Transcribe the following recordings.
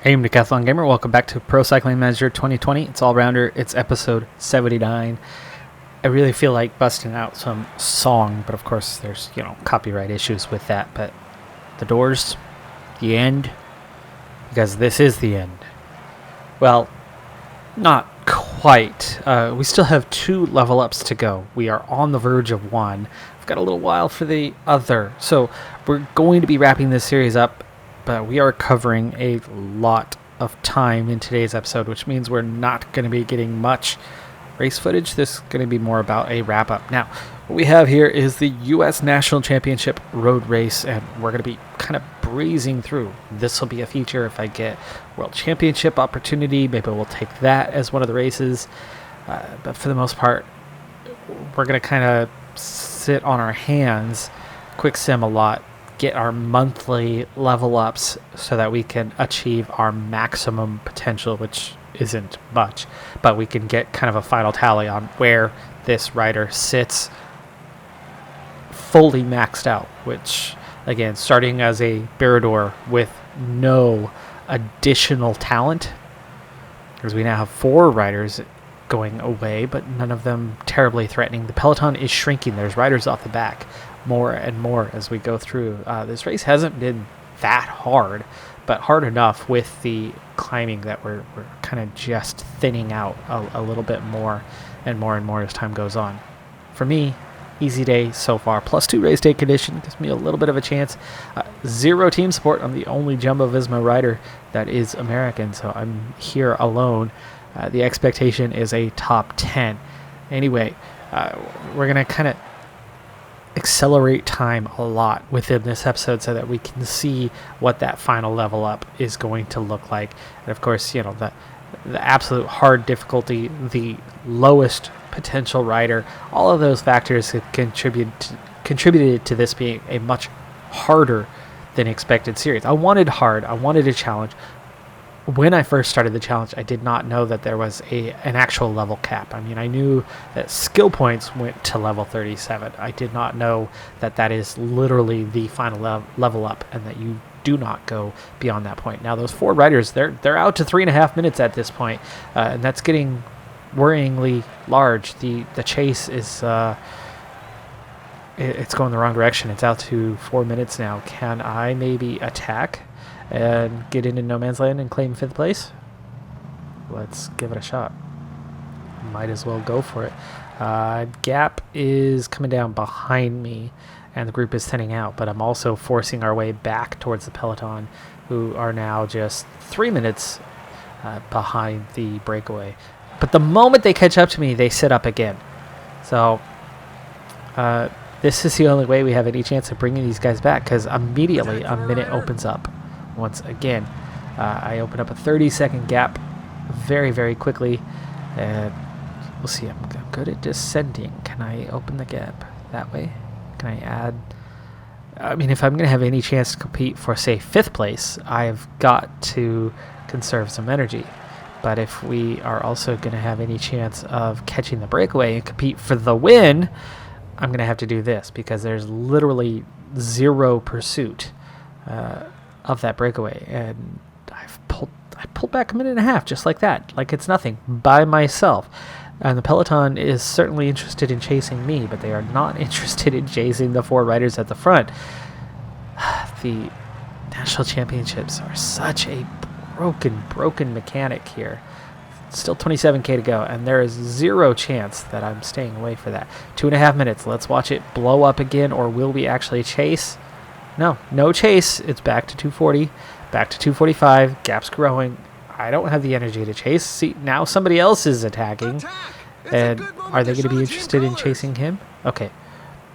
Hey, I'm Decathlon Gamer. Welcome back to Pro Cycling Manager 2020. It's all-rounder. It's episode 79. I really feel like busting out some song, but of course there's, copyright issues with that. But the doors, the end, because this is the end. Well, not quite. We still have 2 level ups to go. We are on the verge of 1. We've got a little while for the other. So we're going to be wrapping this series up. But we are covering a lot of time in today's episode, which means we're not going to be getting much race footage. This is going to be more about a wrap-up. Now, what we have here is the U.S. National Championship road race, and we're going to be kind of breezing through. This will be a feature if I get World Championship opportunity. Maybe we'll take that as one of the races. But for the most part, we're going to kind of sit on our hands, quick sim a lot, get our monthly level ups so that we can achieve our maximum potential, which isn't much, but we can get kind of a final tally on where this rider sits fully maxed out, which again, starting as a Barrador with no additional talent, because we now have 4 riders going away, but none of them terribly threatening. The peloton is shrinking. There's riders off the back more and more as we go through. This race hasn't been that hard, but hard enough with the climbing that we're kind of just thinning out a little bit more and more as time goes on. For me, easy day so far. +2 race day condition gives me a little bit of a chance. 0 team support. I'm the only Jumbo Visma rider that is American, so I'm here alone. The expectation is a top 10. Anyway, we're going to kind of accelerate time a lot within this episode so that we can see what that final level up is going to look like. And of course, the absolute hard difficulty, the lowest potential rider, all of those factors have contributed to this being a much harder than expected series. I wanted hard. I wanted a challenge. When I first started the challenge, I did not know that there was an actual level cap. I mean, I knew that skill points went to level 37. I did not know that that is literally the final level up and that you do not go beyond that point. Now, those 4 riders, they're out to 3.5 minutes at this point, and that's getting worryingly large. The chase is it's going the wrong direction. It's out to 4 minutes now. Can I maybe attack and get into no man's land and claim 5th place? Let's give it a shot. Might as well go for it. Gap is coming down behind me and the group is thinning out, but I'm also forcing our way back towards the peloton, who are now just 3 minutes behind the breakaway. But the moment they catch up to me, they sit up again. So this is the only way we have any chance of bringing these guys back, because immediately a minute opens up. Once again, I open up a 30-second gap very, very quickly, and we'll see. I'm good at descending. Can I open the gap that way? Can I add? I mean, if I'm going to have any chance to compete for, say, 5th place, I've got to conserve some energy. But if we are also going to have any chance of catching the breakaway and compete for the win, I'm going to have to do this, because there's literally 0 pursuit of that breakaway, and I pulled back 1.5 minutes just like that, like it's nothing, by myself. And the peloton is certainly interested in chasing me, but they are not interested in chasing the 4 riders at the front. The national championships are such a broken mechanic here. Still 27k to go, and there is 0 chance that I'm staying away for that. 2.5 minutes. Let's watch it blow up again, or will we actually chase? No chase. It's back to 240, back to 245. Gap's growing. I don't have the energy to chase. See, now somebody else is attacking. And are they going to be interested in chasing him? Okay,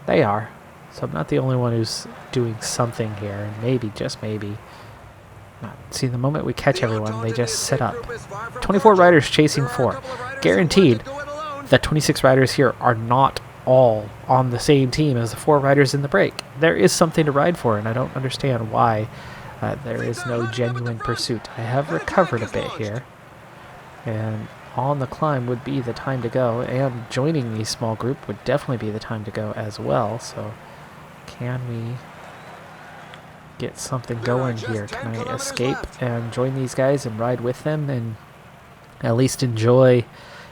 they are. So I'm not the only one who's doing something here. And maybe, just maybe. See, the moment we catch everyone, they just sit up. 24 riders chasing 4. Guaranteed that 26 riders here are not all on the same team as the 4 riders in the break. There is something to ride for, and I don't understand why there is no genuine pursuit. I have recovered a bit here, and on the climb would be the time to go, and joining the small group would definitely be the time to go as well. So can we get something going here. Can I escape and join these guys and ride with them and at least enjoy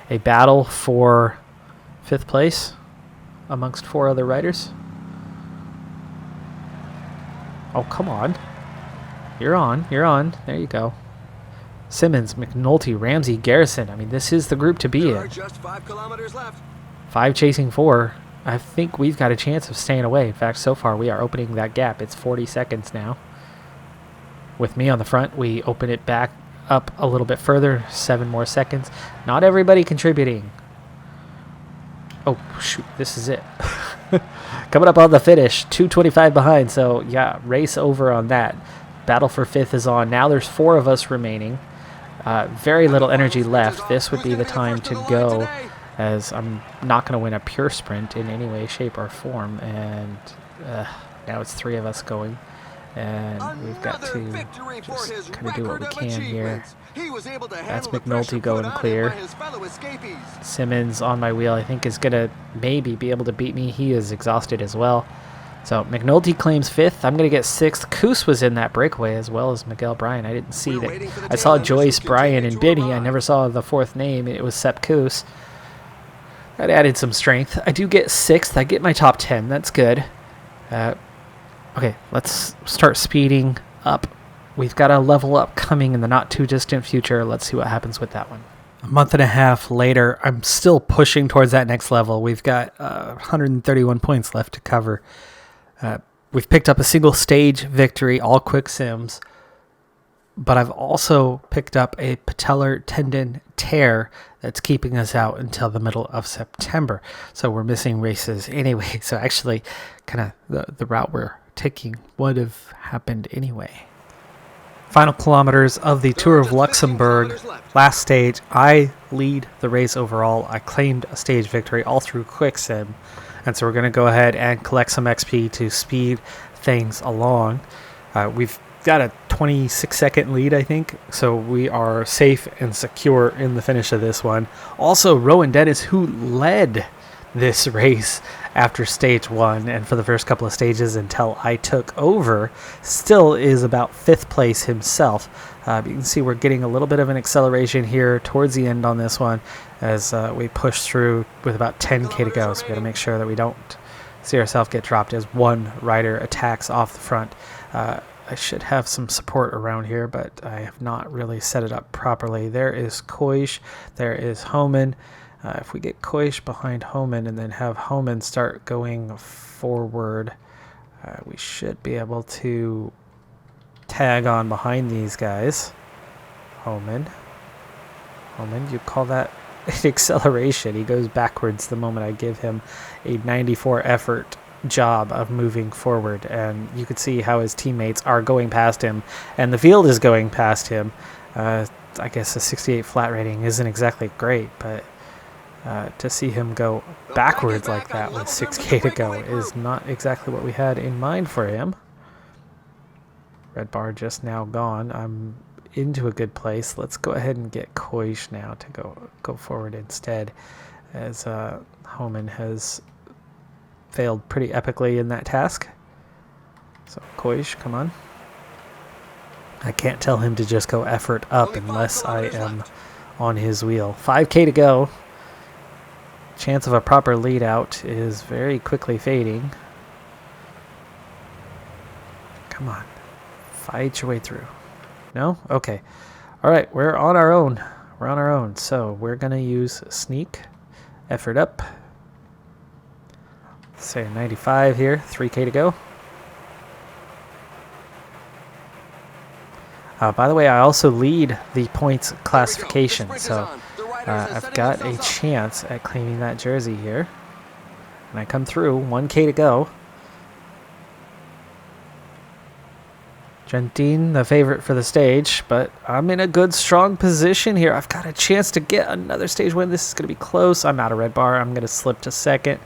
a battle for 5th place amongst 4 other riders? Oh, come on. You're on. You're on. There you go. Simmons, McNulty, Ramsey, Garrison. I mean, this is the group to be in. Just 5 kilometers left. 5 chasing 4. I think we've got a chance of staying away. In fact, so far we are opening that gap. It's 40 seconds now. With me on the front, we open it back up a little bit further. 7 more seconds. Not everybody contributing. Oh, shoot. This is it. Coming up on the finish. 2:25 behind. So, yeah, race over on that. Battle for 5th is on. Now there's 4 of us remaining. Very little energy left. This would be the time to go, as I'm not going to win a pure sprint in any way, shape, or form. And now it's 3 of us going. And we've got to just kind of do what we can here. That's McNulty going clear. Simmons on my wheel, I think, is going to maybe be able to beat me. He is exhausted as well. So McNulty claims 5th. I'm going to get 6th. Coos was in that breakaway as well as Miguel Bryan. I didn't see that. I saw Joyce, Bryan, and Benny. I never saw the 4th name. It was Sepp Coos. That added some strength. I do get 6th. I get my top 10. That's good. Okay, let's start speeding up. We've got a level up coming in the not too distant future. Let's see what happens with that one. A month and a half later, I'm still pushing towards that next level. We've got 131 points left to cover. We've picked up a single stage victory, all quick sims, but I've also picked up a patellar tendon tear that's keeping us out until the middle of September. So we're missing races anyway. So actually, kind of the route we're taking would have happened anyway. Final kilometers of the Tour of Luxembourg. Last stage, I lead the race overall. I claimed a stage victory all through quick sim. And so we're going to go ahead and collect some XP to speed things along. We've got a 26-second lead, I think. So we are safe and secure in the finish of this one. Also, Rowan Dennis, who led this race after stage 1 and for the first couple of stages until I took over, still is about 5th place himself. You can see we're getting a little bit of an acceleration here towards the end on this one as we push through with about 10k to go. So we got to make sure that we don't see ourselves get dropped as one rider attacks off the front. I should have some support around here, but I have not really set it up properly. There is Koish, there is Homan. If we get Koish behind Homan and then have Homan start going forward, we should be able to tag on behind these guys. Homan, you call that an acceleration? He goes backwards the moment I give him a 94 effort job of moving forward, and you could see how his teammates are going past him, and the field is going past him. I guess a 68 flat rating isn't exactly great, but to see him go backwards like that with 6k to go is not exactly what we had in mind for him. Red bar just now gone. I'm into a good place. Let's go ahead and get Koish now to go forward instead, as Homan has failed pretty epically in that task. So Koish, come on. I can't tell him to just go effort up unless I am on his wheel. 5k to go. Chance of a proper lead out is very quickly fading. Come on. Fight your way through. No? Okay. Alright, we're on our own. We're on our own. So we're going to use sneak. Effort up. Say 95 here. 3k to go. By the way, I also lead the points classification. So I've got a chance at claiming that jersey here. And I come through. 1k to go. Gentine, the favorite for the stage, but I'm in a good, strong position here. I've got a chance to get another stage win. This is going to be close. I'm out of red bar. I'm going to slip to second.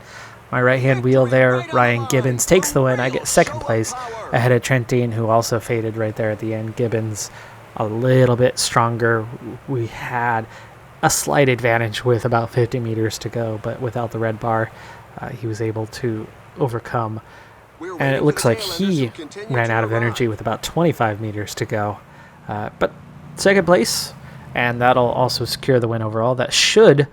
My right-hand wheel there, Ryan Gibbons, takes the win. I get second place ahead of Trentine, who also faded right there at the end. Gibbons a little bit stronger. We had a slight advantage with about 50 meters to go, but without the red bar, he was able to overcome And it looks like he ran out of energy with about 25 meters to go. But second place, and that'll also secure the win overall. That should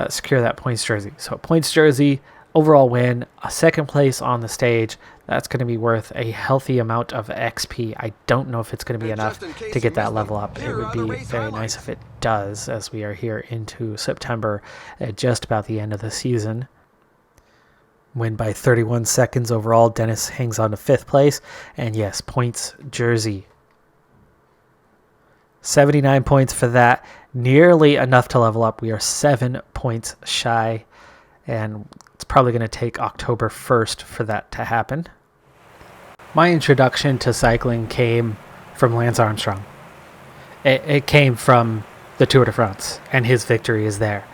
secure that points jersey. So points jersey, overall win, a second place on the stage. That's going to be worth a healthy amount of XP. I don't know if it's going to be enough to get that level up. It would be very nice if it does, as we are here into September at just about the end of the season. Win by 31 seconds overall. Dennis hangs on to 5th place. And yes, points jersey. 79 points for that. Nearly enough to level up. We are 7 points shy. And it's probably going to take October 1st for that to happen. My introduction to cycling came from Lance Armstrong. It came from the Tour de France. And his victory is there.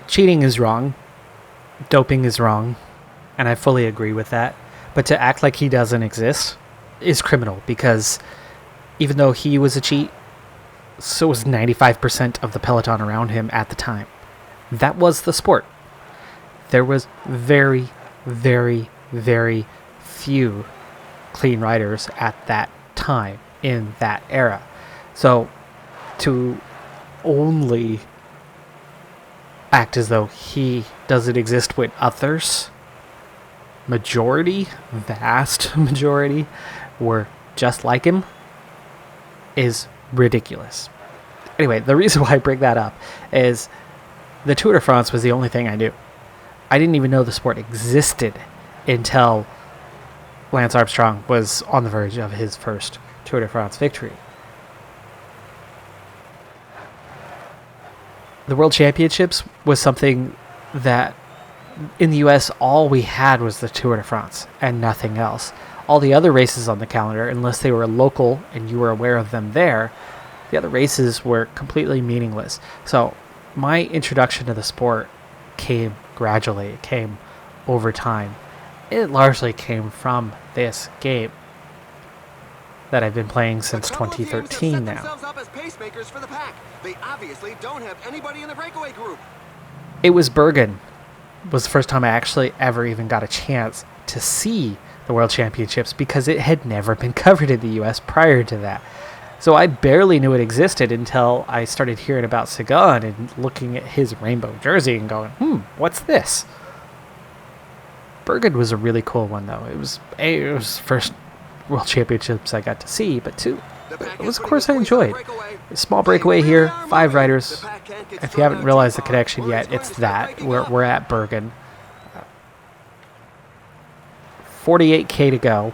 Cheating is wrong. Doping is wrong, and I fully agree with that. But to act like he doesn't exist is criminal, because even though he was a cheat, so was 95% of the peloton around him at the time. That was the sport. There was very, very, very few clean riders at that time in that era. So to only act as though he doesn't exist when others, vast majority, were just like him, is ridiculous. Anyway, the reason why I bring that up is the Tour de France was the only thing I knew. I didn't even know the sport existed until Lance Armstrong was on the verge of his first Tour de France victory. The World Championships was something that in the US all we had was the Tour de France and nothing else. All the other races on the calendar, unless they were local and you were aware of them there, the other races were completely meaningless. So my introduction to the sport came gradually. It came over time. It largely came from this game that I've been playing since 2013 now. They obviously don't have anybody in the breakaway group. It was Bergen. Was the first time I actually ever even got a chance to see the World Championships, because it had never been covered in the US prior to that. So I barely knew it existed until I started hearing about Sagan and looking at his rainbow jersey and going, what's this? Bergen was a really cool one, though. It was the first World Championships I got to see, but two, it was a course I enjoyed. A small breakaway here, 5 riders. If you haven't realized the connection yet, it's that. We're at Bergen. 48K to go.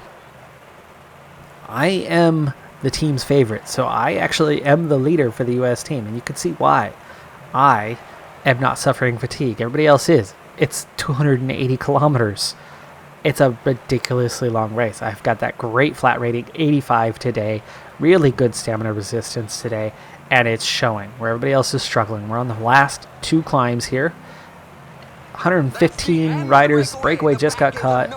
I am the team's favorite, so I actually am the leader for the US team, and you can see why. I am not suffering fatigue. Everybody else is. It's 280 kilometers. It's a ridiculously long race. I've got that great flat rating, 85 today, really good stamina resistance today, and it's showing where everybody else is struggling. We're on the last 2 climbs here. 115 riders, breakaway just got cut.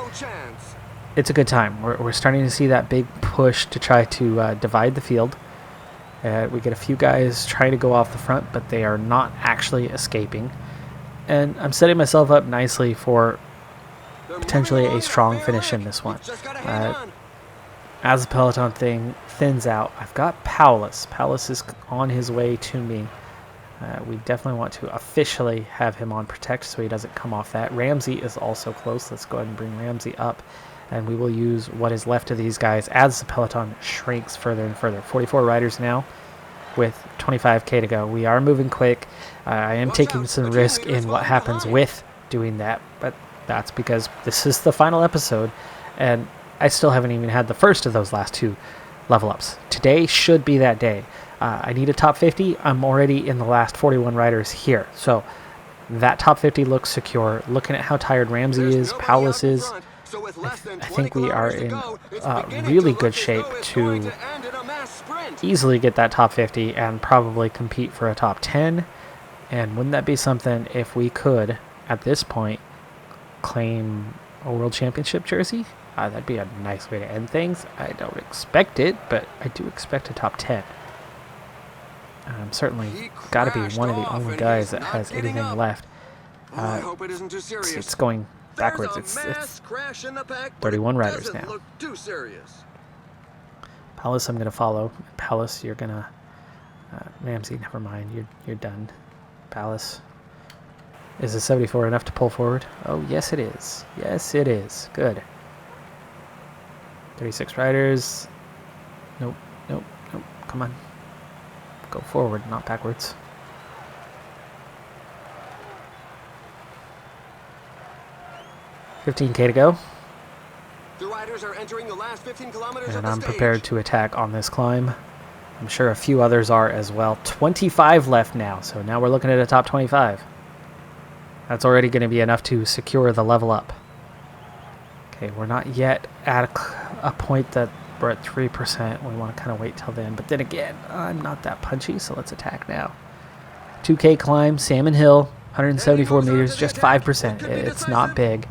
It's a good time. We're starting to see that big push to try to divide the field. We get a few guys trying to go off the front, but they are not actually escaping. And I'm setting myself up nicely for potentially a strong finish in this one. As the peloton thing thins out, I've got Paulus. Paulus is on his way to me. We definitely want to officially have him on protect so he doesn't come off that. Ramsey is also close. Let's go ahead and bring Ramsey up, and we will use what is left of these guys as the peloton shrinks further and further. 44 riders now with 25K to go. We are moving quick. I am taking some risk in what happens with doing that, but that's because this is the final episode, and I still haven't even had the first of those last 2 level ups. Today should be that day. I need a top 50. I'm already in the last 41 riders here, so that top 50 looks secure. Looking at how tired Ramsey is, Paulus is, I think we are in really good shape to easily get that top 50 and probably compete for a top 10. And wouldn't that be something if we could, at this point, claim a World Championship jersey? That'd be a nice way to end things. I don't expect it, but I do expect a top 10. I'm certainly got to be one of the only guys that has anything left. It's going backwards. There's a mass crash in the pack, but 31 it riders doesn't now. look too serious. Palace, I'm going to follow. Palace, you're going to... Ramsey, never mind. You're done. Palace. Is a 74 enough to pull forward? Oh, yes it is. Yes it is. Good. 36 riders. Nope, nope, nope. Come on. Go forward, not backwards. $15K to go. The riders are entering the last 15 kilometers of And the I'm stage. prepared to attack on this climb. I'm sure a few others are as well. 25 left now, so now we're looking at a top 25. That's already going to be enough to secure the level up. Okay, we're not yet at a point that we're at 3%. We want to kind of wait till then. But then again, I'm not that punchy, so let's attack now. 2K climb, Salmon Hill, 174 meters, just 5%. It's not big.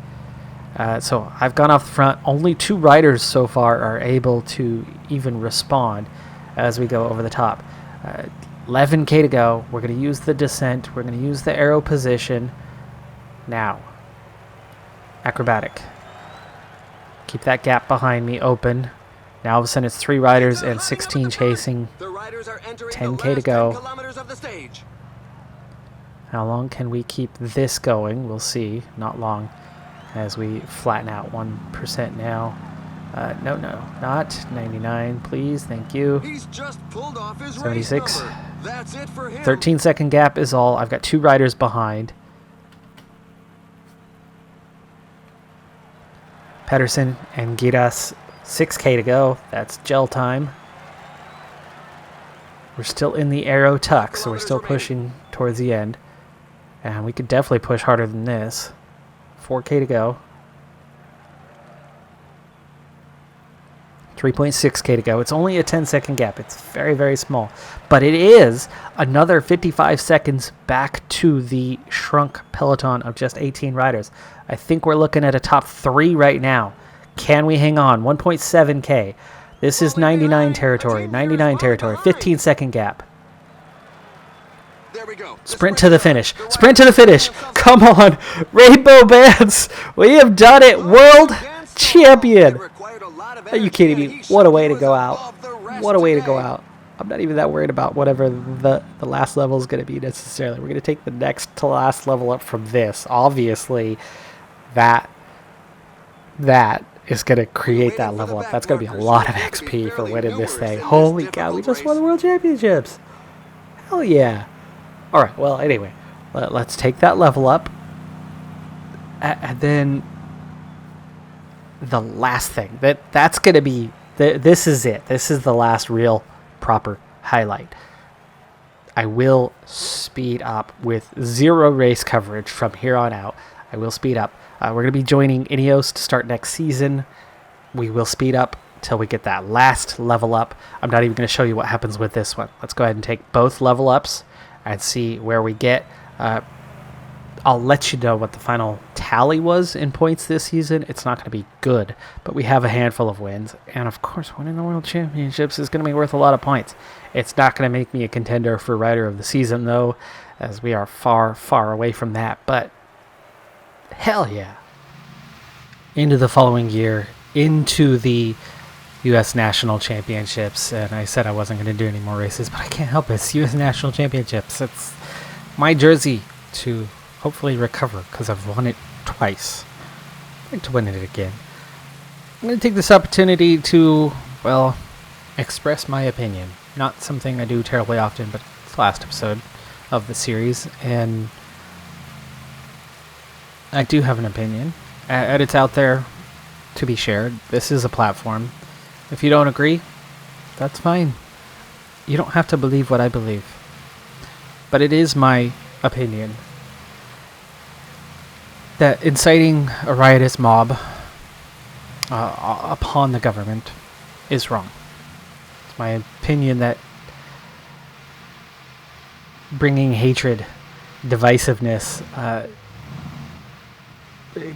So I've gone off the front. Only 2 riders so far are able to even respond as we go over the top. 11K to go. We're going to use the descent. We're going to use the arrow position. Now, acrobatic. Keep that gap behind me open. Now all of a sudden it's 3 riders and 16 chasing. The riders are entering 10K the last to go. 10 kilometers of the stage. How long can we keep this going? We'll see. Not long, as we flatten out 1% now. No, not 99, please. Thank you. He's just pulled off his 76. race number. That's it for him. 13-second gap is all. I've got 2 riders behind. Pedersen and Giras, 6K to go. That's gel time. We're still in the arrow tuck, so we're still pushing towards the end. And we could definitely push harder than this. 4K to go. 3.6K to go. It's only a 10-second gap. It's very, very small. But it is another 55 seconds back to the shrunk peloton of just 18 riders. I think we're looking at a top 3 right now. Can we hang on? 1.7K. This is 99 territory. 99 territory. 15-second gap. There we go. Sprint to the finish. Sprint to the finish. Come on. Rainbow Bands. We have done it. World champion. Are you kidding me? What a way to go out. What a way to go out. I'm not even that worried about whatever the last level is going to be necessarily. We're going to take the next to last level up from this. Obviously, that is going to create that level up. That's going to be a lot of XP for winning this thing. Holy cow, we just won the World Championships. Hell yeah. All right, well, anyway, let's take that level up. And then the last thing, that's going to be, this is it. This is the last real proper highlight. I will speed up with 0 race coverage from here on out. I will speed up. We're going to be joining Ineos to start next season. We will speed up till we get that last level up. I'm not even going to show you what happens with this one. Let's go ahead and take both level ups and see where we get. I'll let you know what the final tally was in points this season. It's not going to be good, but we have a handful of wins. And of course, winning the World Championships is going to be worth a lot of points. It's not going to make me a contender for Rider of the Season, though, as we are far, far away from that. But hell yeah. Into the following year, into the U.S. National Championships. And I said I wasn't going to do any more races, but I can't help it. It's U.S. National Championships. It's my jersey to hopefully recover, because I've won it twice. I'd like to win it again. I'm going to take this opportunity to, well, express my opinion. Not something I do terribly often, but it's the last episode of the series, and I do have an opinion, and it's out there to be shared. This is a platform. If you don't agree, that's fine. You don't have to believe what I believe. But it is my opinion that inciting a riotous mob upon the government is wrong. It's my opinion that bringing hatred, divisiveness,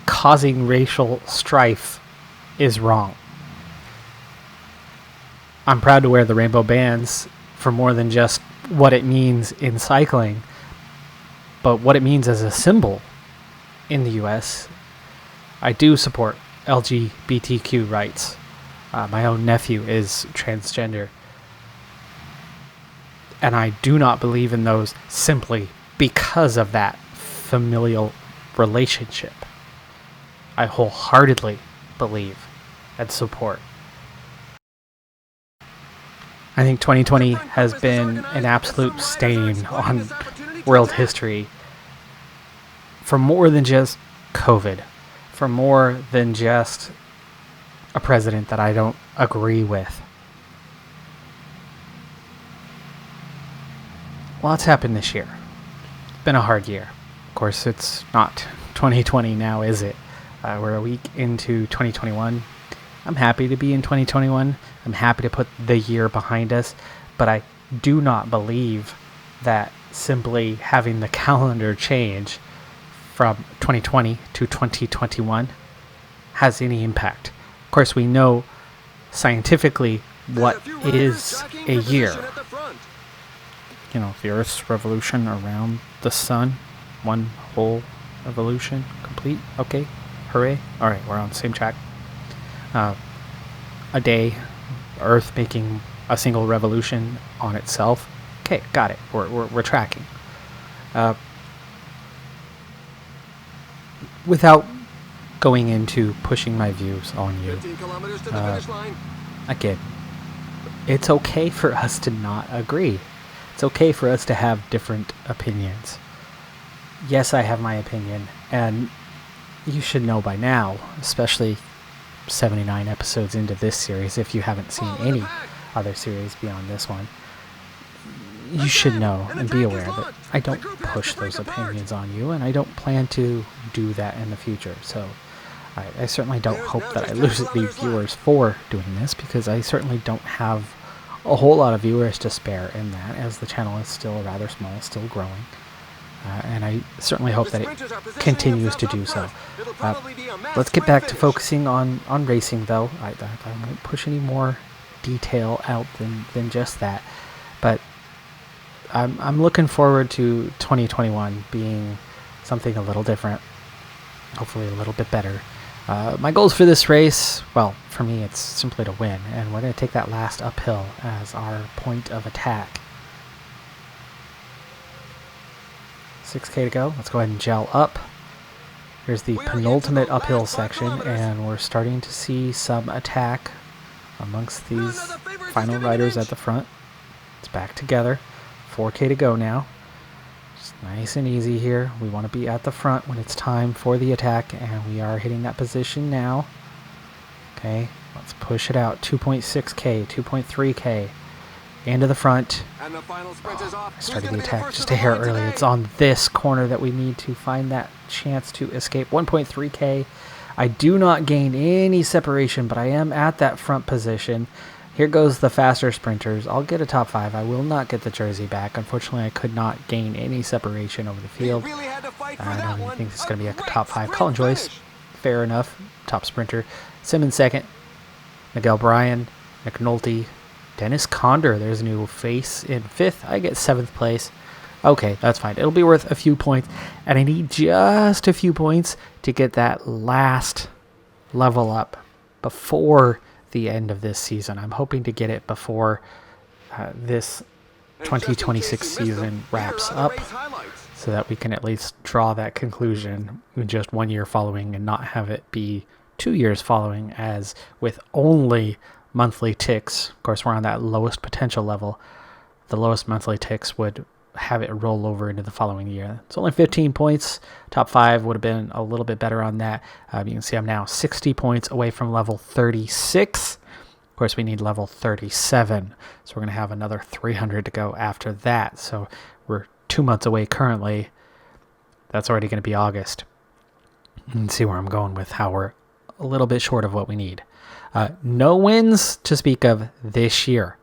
causing racial strife is wrong. I'm proud to wear the rainbow bands for more than just what it means in cycling, but what it means as a symbol in the U.S. I do support LGBTQ rights. My own nephew is transgender. And I do not believe in those simply because of that familial relationship. I wholeheartedly believe and support. I think 2020 has been an absolute stain on world history for more than just COVID, for more than just a president that I don't agree with. Lots happened this year. It's been a hard year. Of course, it's not 2020 now, is it? We're a week into 2021. I'm happy to be in 2021. I'm happy to put the year behind us, but I do not believe that simply having the calendar change from 2020 to 2021 has any impact. Of course, we know scientifically what is a year. You know, the Earth's revolution around the sun, one whole revolution complete. Okay, hooray. All right, we're on the same track. A day, Earth making a single revolution on itself. Okay, got it. We're tracking. Without going into pushing my views on you, 15 kilometers to the finish line. again, it's okay for us to not agree. It's okay for us to have different opinions. Yes, I have my opinion, and you should know by now, especially 79 episodes into this series, if you haven't seen any other series beyond this one, you should know and be aware that I don't push those opinions on you, and I don't plan to do that in the future. So I certainly don't hope that I lose the viewers for doing this, because I certainly don't have a whole lot of viewers to spare in that, as the channel is still rather small, still growing. And I certainly hope that it continues to do so. Let's get back to focusing on racing, though. I won't push any more detail out than just that. But I'm looking forward to 2021 being something a little different, hopefully a little bit better. My goals for this race, well, for me, it's simply to win, and we're going to take that last uphill as our point of attack. 6K to go. Let's go ahead and gel up. Here's the penultimate uphill section, and we're starting to see some attack amongst these final riders at the front. It's back together. 4K to go now. Just nice and easy here. We want to be at the front when it's time for the attack, and we are hitting that position now. Okay, let's push it out. 2.6K, 2.3K. Into the front. And the final sprint is off. I started the attack just a hair early. It's on this corner that we need to find that chance to escape. 1.3K. I do not gain any separation, but I am at that front position. Here goes the faster sprinters. I'll get a top 5. I will not get the jersey back. Unfortunately, I could not gain any separation over the field. I don't even think it's going to be a top 5. Colin Joyce, fair enough. Top sprinter. Simmons second. Miguel Bryan. McNulty. Dennis Condor, there's a new face in 5th. I get 7th place. Okay, that's fine. It'll be worth a few points. And I need just a few points to get that last level up before the end of this season. I'm hoping to get it before this 2026 season wraps up, so that we can at least draw that conclusion in just 1 year following and not have it be 2 years following, as with only monthly ticks. Of course, we're on that lowest potential level. The lowest monthly ticks would have it roll over into the following year. It's only 15 points. Top 5 would have been a little bit better on that. You can see I'm now 60 points away from level 36. Of course, we need level 37. So we're going to have another 300 to go after that. So we're 2 months away currently. That's already going to be August. You can see where I'm going with how we're a little bit short of what we need. No wins to speak of this year.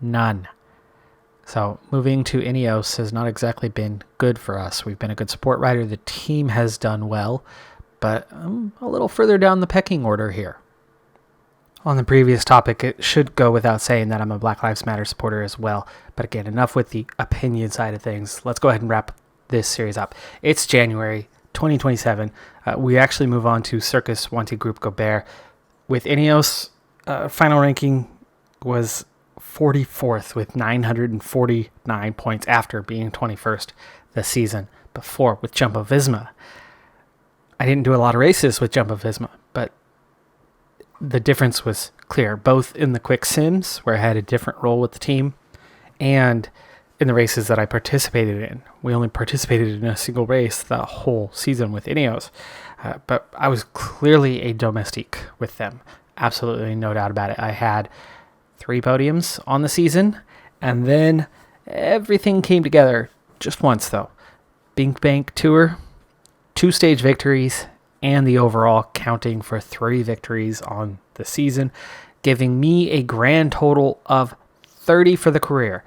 None. So moving to Ineos has not exactly been good for us. We've been a good support rider. The team has done well, but I'm a little further down the pecking order here. On the previous topic, it should go without saying that I'm a Black Lives Matter supporter as well. But again, enough with the opinion side of things. Let's go ahead and wrap this series up. It's January. 2027, we actually move on to Circus Wanty Group Gobert. With Ineos, final ranking was 44th with 949 points after being 21st the season before with Jumbo-Visma. I didn't do a lot of races with Jumbo-Visma, but the difference was clear, both in the quick sims, where I had a different role with the team, and in the races that I participated in. We only participated in a single race the whole season with Ineos, but I was clearly a domestique with them. Absolutely no doubt about it. I had 3 podiums on the season, and then everything came together just once, though. Bink Bank Tour, 2 stage victories, and the overall counting for 3 victories on the season, giving me a grand total of 30 for the career.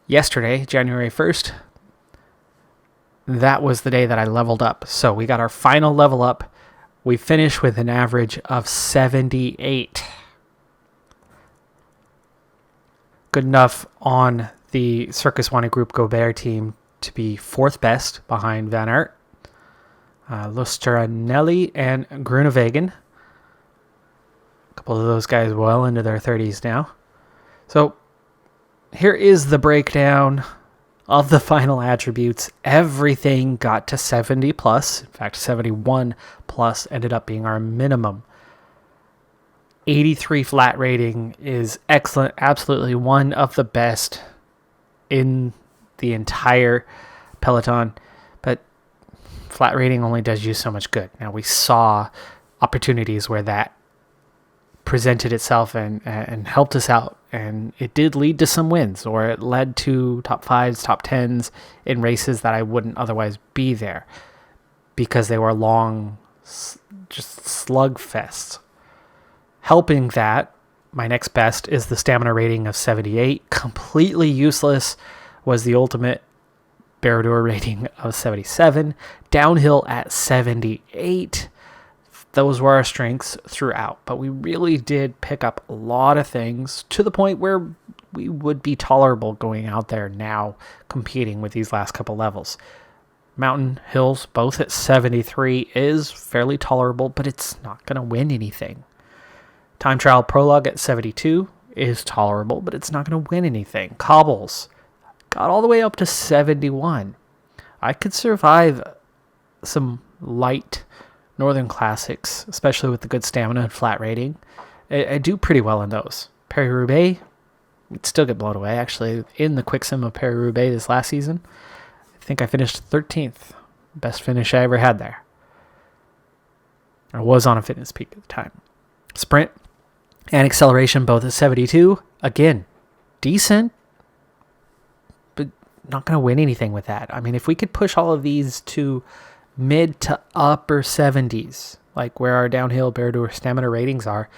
Yesterday, January 1st, that was the day that I leveled up. So we got our final level up. We finished with an average of 78. Good enough on the Circus Wanty Group Gobert team to be 4th best behind Van Aert, Lusteranelli, and Grunewagen. A couple of those guys well into their 30s now. So here is the breakdown of the final attributes. Everything got to 70 plus. In fact, 71 plus ended up being our minimum. 83 flat rating is excellent. Absolutely one of the best in the entire peloton. But flat rating only does you so much good. Now, we saw opportunities where that presented itself and helped us out. And it did lead to some wins, or it led to top 5s, top 10s in races that I wouldn't otherwise be there because they were long, just slugfests. Helping that, my next best is the stamina rating of 78. Completely useless was the ultimate Baradur rating of 77. Downhill at 78. Those were our strengths throughout, but we really did pick up a lot of things to the point where we would be tolerable going out there now competing with these last couple levels. Mountain, hills, both at 73 is fairly tolerable, but it's not going to win anything. Time trial prologue at 72 is tolerable, but it's not going to win anything. Cobbles got all the way up to 71. I could survive some light Northern Classics, especially with the good stamina and flat rating. I do pretty well in those. Paris-Roubaix, we'd still get blown away. Actually, in the quick sim of Paris-Roubaix this last season, I think I finished 13th. Best finish I ever had there. I was on a fitness peak at the time. Sprint and acceleration both at 72. Again, decent, but not going to win anything with that. I mean, if we could push all of these to mid to upper 70s, like where our downhill Baradur stamina ratings are,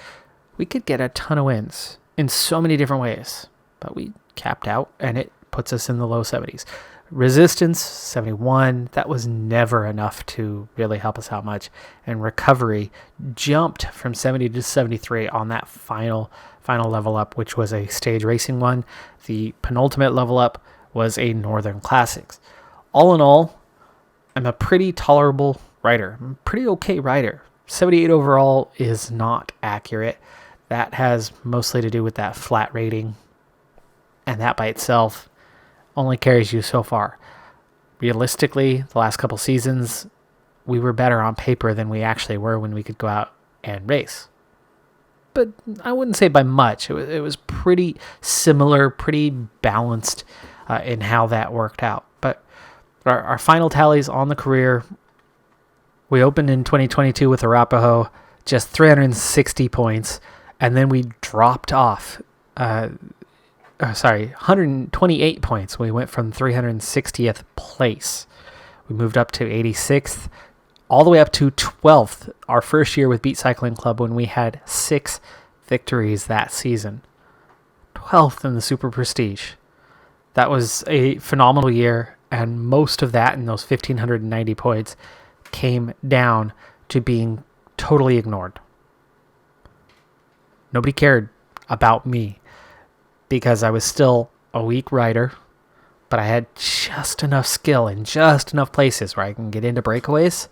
we could get a ton of wins in so many different ways. But we capped out, and it puts us in the low 70s. Resistance, 71. That was never enough to really help us out much. And recovery jumped from 70 to 73 on that final level up, which was a stage racing one. The penultimate level up was a Northern Classics. All in all, I'm a pretty tolerable rider. I'm a pretty okay rider. 78 overall is not accurate. That has mostly to do with that flat rating. And that by itself only carries you so far. Realistically, the last couple seasons, we were better on paper than we actually were when we could go out and race. But I wouldn't say by much. It was pretty similar, pretty balanced in how that worked out. But our final tallies on the career, we opened in 2022 with Arapaho, just 360 points, and then we dropped off. 128 points. We went from 360th place. We moved up to 86th, all the way up to 12th, our first year with Beat Cycling Club when we had 6 victories that season. 12th in the Super Prestige. That was a phenomenal year. And most of that in those 1,590 points came down to being totally ignored. Nobody cared about me because I was still a weak rider but I had just enough skill in just enough places where I can get into breakaways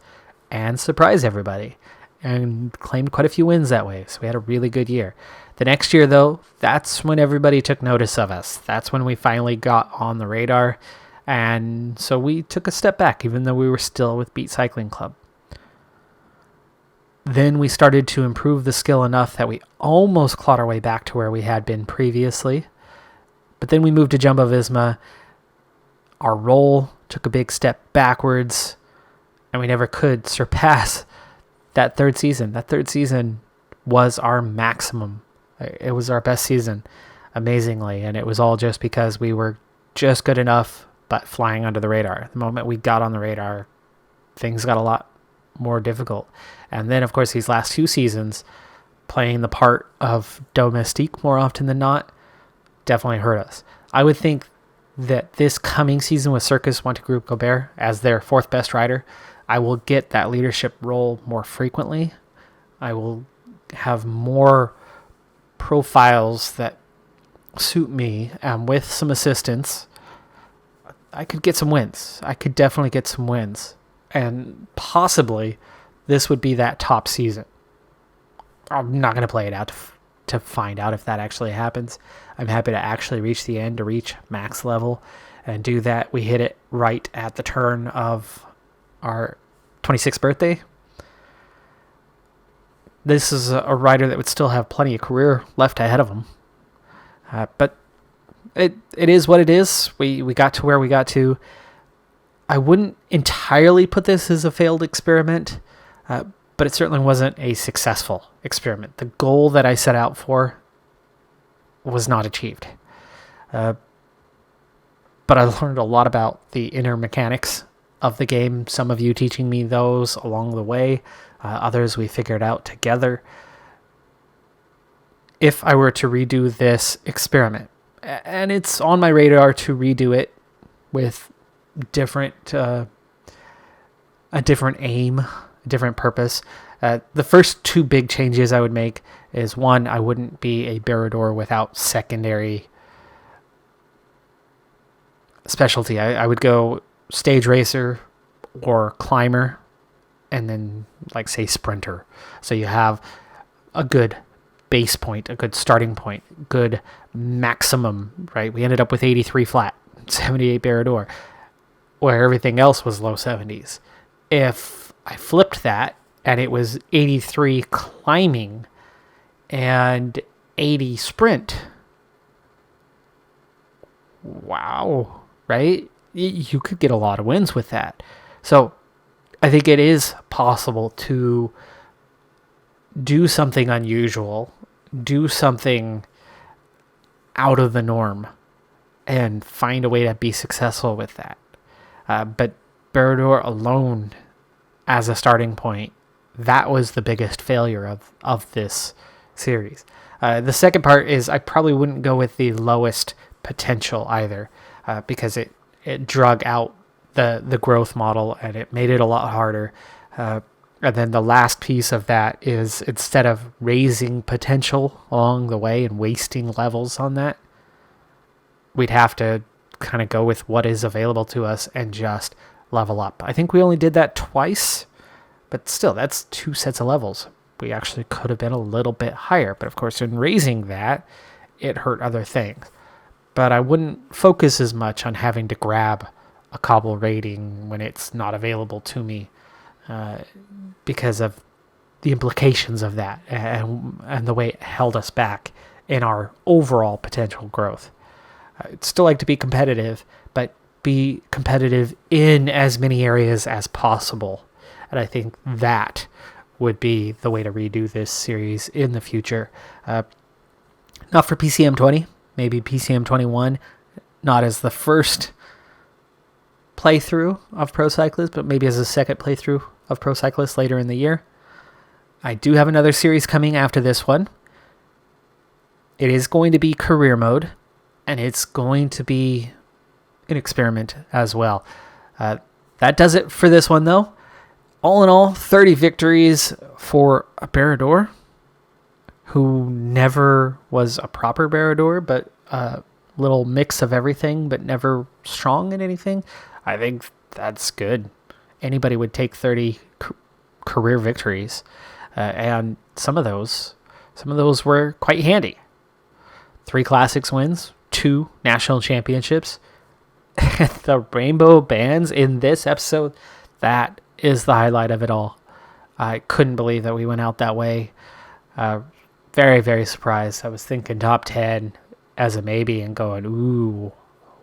and surprise everybody, and claimed quite a few wins that way. So we had a really good year. The next year, though, that's when everybody took notice of us. That's when we finally got on the radar. And so we took a step back, even though we were still with Beat Cycling Club. Then we started to improve the skill enough that we almost clawed our way back to where we had been previously. But then we moved to Jumbo Visma. Our role took a big step backwards, and we never could surpass that third season. That third season was our maximum. It was our best season, amazingly, and it was all just because we were just good enough, but flying under the radar. The moment we got on the radar, things got a lot more difficult. And then, of course, these last 2 seasons, playing the part of domestique more often than not, definitely hurt us. I would think that this coming season with Circus Wanty Group Gobert as their 4th best rider, I will get that leadership role more frequently. I will have more profiles that suit me, and with some assistance, I could get some wins. I could definitely get some wins. And possibly this would be that top season. I'm not going to play it out to find out if that actually happens. I'm happy to actually reach the end, to reach max level, and do that. We hit it right at the turn of our 26th birthday. This is a rider that would still have plenty of career left ahead of him. But it is what it is. We got to where we got to. I wouldn't entirely put this as a failed experiment, but it certainly wasn't a successful experiment. The goal that I set out for was not achieved. But I learned a lot about the inner mechanics of the game. Some of you teaching me those along the way. Others we figured out together. If I were to redo this experiment, and it's on my radar to redo it with a different aim, a different purpose. The first 2 big changes I would make is, 1, I wouldn't be a Barrador without secondary specialty. I would go stage racer or climber, and then, like, say, sprinter. So you have a good base point, a good starting point, good maximum, right? We ended up with 83 flat, 78 Barrador, where everything else was low 70s. If I flipped that and it was 83 climbing and 80 sprint, wow, right? You could get a lot of wins with that. So I think it is possible to do something unusual, do something out of the norm, and find a way to be successful with that. But Barrador alone as a starting point, that was the biggest failure of this series. The second part is I probably wouldn't go with the lowest potential either, because it drug out the growth model and it made it a lot harder. And then the last piece of that is, instead of raising potential along the way and wasting levels on that, we'd have to kind of go with what is available to us and just level up. I think we only did that twice, but still, that's 2 sets of levels. We actually could have been a little bit higher, but of course, in raising that, it hurt other things. But I wouldn't focus as much on having to grab a cobble rating when it's not available to me, because of the implications of that and the way it held us back in our overall potential growth. I'd still like to be competitive, but be competitive in as many areas as possible. And I think that would be the way to redo this series in the future. Not for PCM20, maybe PCM21, not as the first playthrough of Pro Cyclist, but maybe as a second playthrough of Pro Cyclist later in the year. I do have another series coming after this one. It is going to be career mode, and it's going to be an experiment as well. That does it for this one, though. All in all, 30 victories for a Barrador who never was a proper Barrador, but little mix of everything, but never strong in anything. I think that's good. Anybody would take 30 career victories, and some of those were quite handy. 3 classics wins, 2 national championships. The rainbow bands in this episode, that is the highlight of it all. I couldn't believe that we went out that way. Very, very surprised. I was thinking top 10 as a maybe and going, ooh,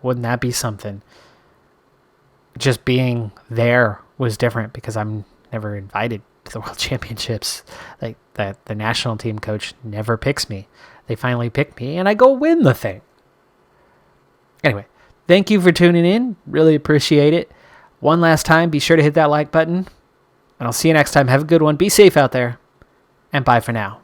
wouldn't that be something? Just being there was different because I'm never invited to the World Championships. Like the national team coach never picks me. They finally pick me and I go win the thing. Anyway, thank you for tuning in. Really appreciate it. One last time, be sure to hit that like button. And I'll see you next time. Have a good one. Be safe out there. And bye for now.